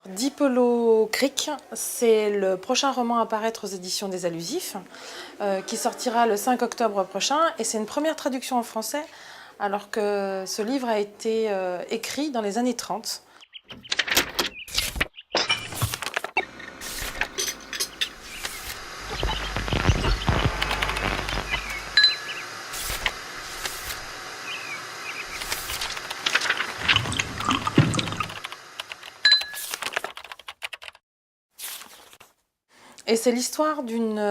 Deep Hollow Creek, c'est le prochain roman à paraître aux éditions des Allusifs, qui sortira le 5 octobre prochain, et c'est une première traduction en français, alors que ce livre a été écrit dans les années 30. Et c'est l'histoire d'une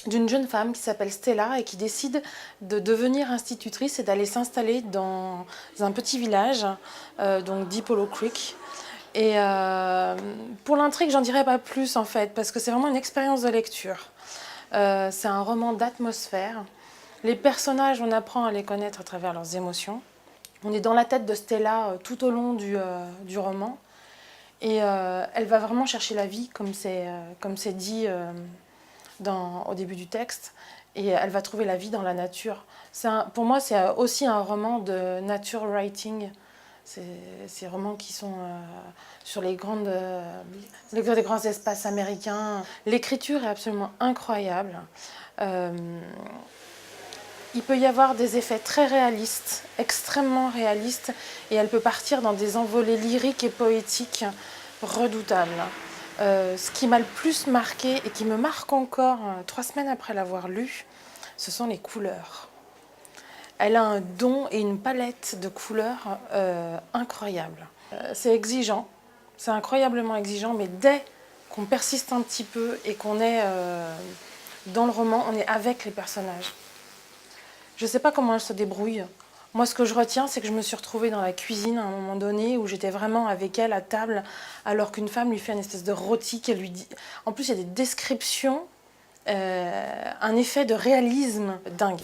jeune femme qui s'appelle Stella et qui décide de devenir institutrice et d'aller s'installer dans un petit village, donc Deep Hollow Creek. Et pour l'intrigue, j'en dirai pas plus en fait, parce que c'est vraiment une expérience de lecture. C'est un roman d'atmosphère. Les personnages, on apprend à les connaître à travers leurs émotions. On est dans la tête de Stella tout au long du roman. Et elle va vraiment chercher la vie, comme c'est dit au début du texte. Et elle va trouver la vie dans la nature. Pour moi, c'est aussi un roman de nature writing. Ces romans qui sont sur les grands espaces américains. L'écriture est absolument incroyable. Il peut y avoir des effets très réalistes, extrêmement réalistes, et elle peut partir dans des envolées lyriques et poétiques redoutables. Ce qui m'a le plus marqué, et qui me marque encore 3 semaines après l'avoir lu, ce sont les couleurs. Elle a un don et une palette de couleurs incroyables. C'est exigeant, c'est incroyablement exigeant, mais dès qu'on persiste un petit peu et qu'on est dans le roman, on est avec les personnages. Je ne sais pas comment elle se débrouille. Moi, ce que je retiens, c'est que je me suis retrouvée dans la cuisine à un moment donné où j'étais vraiment avec elle à table, alors qu'une femme lui fait une espèce de rôti qu'elle lui dit. En plus, il y a des descriptions, un effet de réalisme dingue.